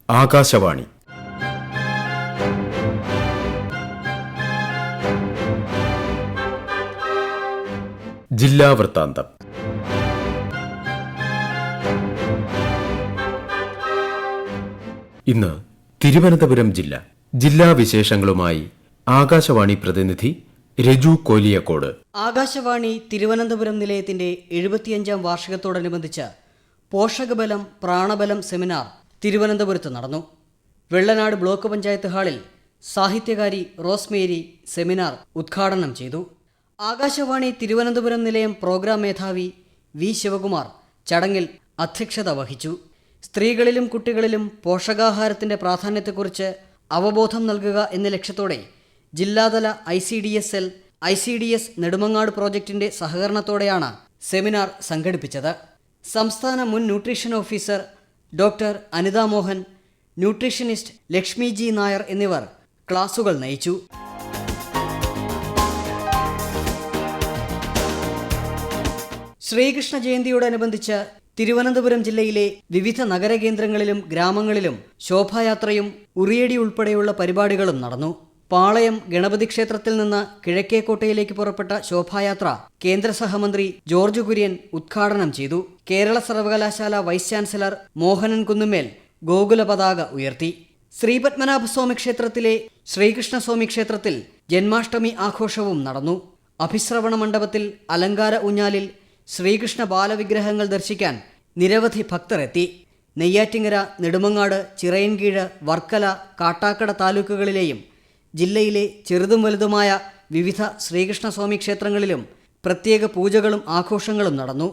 ആകാശവാണി. ജില്ലാ വൃത്താന്തം. ഇന്ന് തിരുവനന്തപുരം ജില്ലാ വിശേഷങ്ങളുമായി ആകാശവാണി പ്രതിനിധി രജു കോലിയക്കോട്. ആകാശവാണി തിരുവനന്തപുരം നിലയത്തിന്റെ 75ാം വാർഷികത്തോടനുബന്ധിച്ച് പോഷകബലം പ്രാണബലം സെമിനാർ തിരുവനന്തപുരത്ത് നടന്നു. വെള്ളനാട് ബ്ലോക്ക് പഞ്ചായത്ത് ഹാളിൽ സാഹിത്യകാരി റോസ്മേരി സെമിനാർ ഉദ്ഘാടനം ചെയ്തു. ആകാശവാണി തിരുവനന്തപുരം നിലയം പ്രോഗ്രാം മേധാവി വി ശിവകുമാർ ചടങ്ങിൽ അധ്യക്ഷത വഹിച്ചു. സ്ത്രീകളിലും കുട്ടികളിലും പോഷകാഹാരത്തിന്റെ പ്രാധാന്യത്തെക്കുറിച്ച് അവബോധം നൽകുക എന്ന ലക്ഷ്യത്തോടെ ജില്ലാതല ICDS നെടുമങ്ങാട് പ്രോജക്റ്റിന്റെ സഹകരണത്തോടെയാണ് സെമിനാർ സംഘടിപ്പിച്ചത്. സംസ്ഥാന മുൻ nutrition officer doctor Anitha Mohan, nutritionist Lakshmi G Nair എന്നിവർ ക്ലാസുകൾ നയിച്ചു. ശ്രീകൃഷ്ണ ജയന്തിയോടനുബന്ധിച്ച് തിരുവനന്തപുരം ജില്ലയിലെ വിവിധ നഗരകേന്ദ്രങ്ങളിലും ഗ്രാമങ്ങളിലും ശോഭായാത്രയും ഉറിയടി ഉൾപ്പെടെയുള്ള പരിപാടികളും നടന്നു. പാളയം ഗണപതി ക്ഷേത്രത്തിൽ നിന്ന് കിഴക്കേക്കോട്ടയിലേക്ക് പുറപ്പെട്ട ശോഭായാത്ര കേന്ദ്ര സഹമന്ത്രി ജോർജ് കുര്യൻ ഉദ്ഘാടനം ചെയ്തു. കേരള സർവകലാശാല വൈസ് ചാൻസലർ മോഹനൻ കുന്നുമേൽ ഗോകുല പതാക ഉയർത്തി. ശ്രീപത്മനാഭസ്വാമി ക്ഷേത്രത്തിലെ ശ്രീകൃഷ്ണസ്വാമി ക്ഷേത്രത്തിൽ ജന്മാഷ്ടമി ആഘോഷവും നടന്നു. അഭിശ്രവണ മണ്ഡപത്തിൽ അലങ്കാര ഊഞ്ഞാലിൽ ശ്രീകൃഷ്ണ ബാലവിഗ്രഹങ്ങൾ ദർശിക്കാൻ നിരവധി ഭക്തർ എത്തി. നെയ്യാറ്റിങ്ങര, നെടുമങ്ങാട്, ചിറയൻകീഴ്, വർക്കല, കാട്ടാക്കട താലൂക്കുകളിലെയും ജില്ലയിലെ ചെറുതും വലുതുമായ വിവിധ ശ്രീകൃഷ്ണസ്വാമി ക്ഷേത്രങ്ങളിലും പ്രത്യേക പൂജകളും ആഘോഷങ്ങളും നടന്നു.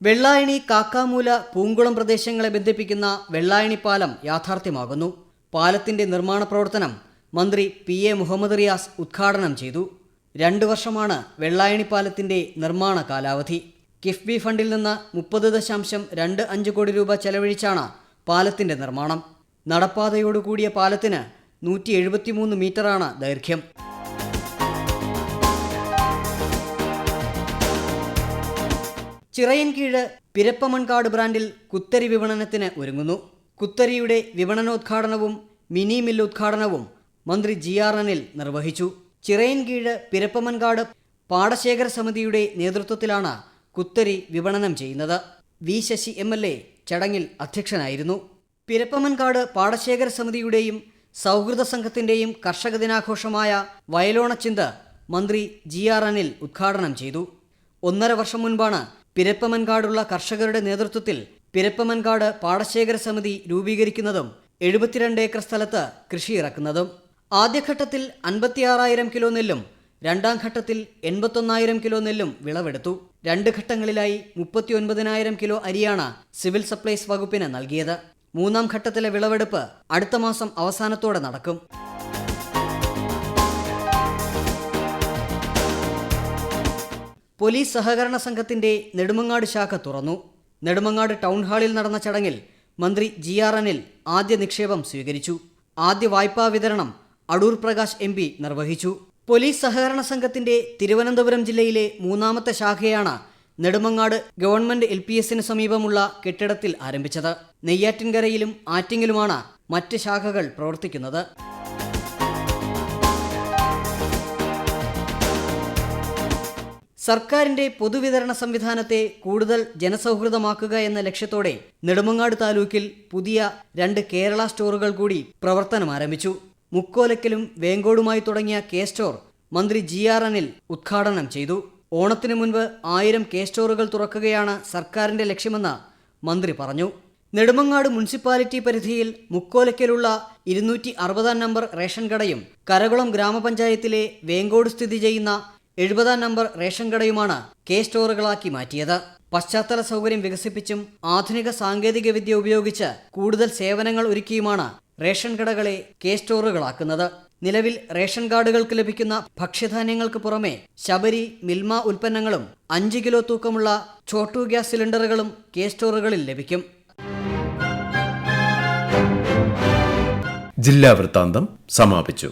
വെള്ളായണി, കാക്കാമൂല, പൂങ്കുളം പ്രദേശങ്ങളെ ബന്ധിപ്പിക്കുന്ന വെള്ളായണി പാലം യാഥാർത്ഥ്യമാകുന്നു. പാലത്തിന്റെ നിർമ്മാണ പ്രവർത്തനം മന്ത്രി PA മുഹമ്മദ് റിയാസ് ഉദ്ഘാടനം ചെയ്തു. 2 വർഷമാണ് വെള്ളായണി പാലത്തിന്റെ നിർമ്മാണ കാലാവധി. കിഫ്ബി ഫണ്ടിൽ നിന്ന് 30.25 കോടി രൂപ ചെലവഴിച്ചാണ് പാലത്തിന്റെ നിർമ്മാണം. നടപ്പാതയോടുകൂടിയ പാലത്തിന് 173 മീറ്ററാണ് ദൈർഘ്യം. ചിറയൻകീഴ് പിരപ്പമൺകാട് ബ്രാൻഡിൽ കുത്തരി വിപണനത്തിന് ഒരുങ്ങുന്നു. കുത്തരിയുടെ വിപണനോദ്ഘാടനവും മിനി മില്ല് ഉദ്ഘാടനവും മന്ത്രി GR അനിൽ നിർവഹിച്ചു. ചിറയൻകീഴ് പിരപ്പമൺകാട് പാടശേഖര സമിതിയുടെ നേതൃത്വത്തിലാണ് കുത്തരി വിപണനം ചെയ്യുന്നത്. വി ശശി MLA ചടങ്ങിൽ അധ്യക്ഷനായിരുന്നു. പിരപ്പമൺകാട് പാടശേഖര സമിതിയുടെയും സൗഹൃദ സംഘത്തിന്റെയും കർഷക ദിനാഘോഷമായ വയലോണച്ചിന്ത് മന്ത്രി GR അനിൽ ഉദ്ഘാടനം ചെയ്തു. 1.5 വർഷം മുൻപാണ് പിരപ്പമൺകാടുള്ള കർഷകരുടെ നേതൃത്വത്തിൽ പിരപ്പമൺകാട് പാടശേഖര സമിതി രൂപീകരിക്കുന്നതും 72 ഏക്കർ സ്ഥലത്ത് കൃഷിയിറക്കുന്നതും. ആദ്യഘട്ടത്തിൽ 56,000 കിലോ നെല്ലും 2ാം ഘട്ടത്തിൽ 81,000 കിലോ നെല്ലും വിളവെടുത്തു. 2 ഘട്ടങ്ങളിലായി 39,000 കിലോ അരിയാണ് സിവിൽ സപ്ലൈസ് വകുപ്പിന് നൽകിയത്. 3ാം ഘട്ടത്തിലെ വിളവെടുപ്പ് അടുത്ത മാസം അവസാനത്തോടെ നടക്കും. പോലീസ് സഹകരണ സംഘത്തിന്റെ നെടുമങ്ങാട് ശാഖ തുറന്നു. നെടുമങ്ങാട് ടൗൺ ഹാളിൽ നടന്ന ചടങ്ങിൽ മന്ത്രി GR അനിൽ ആദ്യ നിക്ഷേപം സ്വീകരിച്ചു. ആദ്യ വായ്പാ വിതരണം അടൂർ പ്രകാശ് MP നിർവഹിച്ചു. പോലീസ് സഹകരണ സംഘത്തിന്റെ തിരുവനന്തപുരം ജില്ലയിലെ 3ാമത്തെ ശാഖയാണ് നെടുമങ്ങാട് ഗവൺമെന്റ് LPSന് സമീപമുള്ള കെട്ടിടത്തിൽ ആരംഭിച്ചത്. നെയ്യാറ്റിൻകരയിലും ആറ്റിങ്ങിലുമാണ് മറ്റ് ശാഖകൾ പ്രവർത്തിക്കുന്നത്. സർക്കാരിന്റെ പൊതുവിതരണ സംവിധാനത്തെ കൂടുതൽ ജനസൗഹൃദമാക്കുക എന്ന ലക്ഷ്യത്തോടെ നെടുമങ്ങാട് താലൂക്കിൽ പുതിയ 2 കേരള സ്റ്റോറുകൾ കൂടി പ്രവർത്തനം ആരംഭിച്ചു. മുക്കോലക്കലും വേങ്കോടുമായി തുടങ്ങിയ സ്റ്റോർ മന്ത്രി GR അനിൽ ഉദ്ഘാടനം ചെയ്തു. ഓണത്തിന് മുൻപ് 1000 സ്റ്റോറുകൾ തുറക്കുകയാണ് സർക്കാരിന്റെ ലക്ഷ്യമെന്ന് മന്ത്രി പറഞ്ഞു. നെടുമങ്ങാട് മുനിസിപ്പാലിറ്റി പരിധിയിൽ മുക്കോലക്കലുള്ള 260 നമ്പർ റേഷൻ കടയും കരകുളം ഗ്രാമപഞ്ചായത്തിലെ വേങ്കോട് സ്ഥിതി ചെയ്യുന്ന 70 നമ്പർ റേഷൻ കടയുമാണ് സ്റ്റോറുകളാക്കി മാറ്റിയത്. പശ്ചാത്തല സൗകര്യം വികസിപ്പിച്ചും ആധുനിക സാങ്കേതിക വിദ്യ ഉപയോഗിച്ച് കൂടുതൽ സേവനങ്ങൾ ഒരുക്കിയുമാണ് റേഷൻ കടകളെ സ്റ്റോറുകളാക്കുന്നത്. നിലവിൽ റേഷൻ കാർഡുകൾക്ക് ലഭിക്കുന്ന ഭക്ഷ്യധാന്യങ്ങൾക്ക് പുറമെ ശബരി, മിൽമ ഉൽപ്പന്നങ്ങളും 5 കിലോ തൂക്കമുള്ള ഛോട്ടു ഗ്യാസ് സിലിണ്ടറുകളും സ്റ്റോറുകളിൽ ലഭിക്കും. ജില്ലാ വൃത്താന്തം സമാപിച്ചു.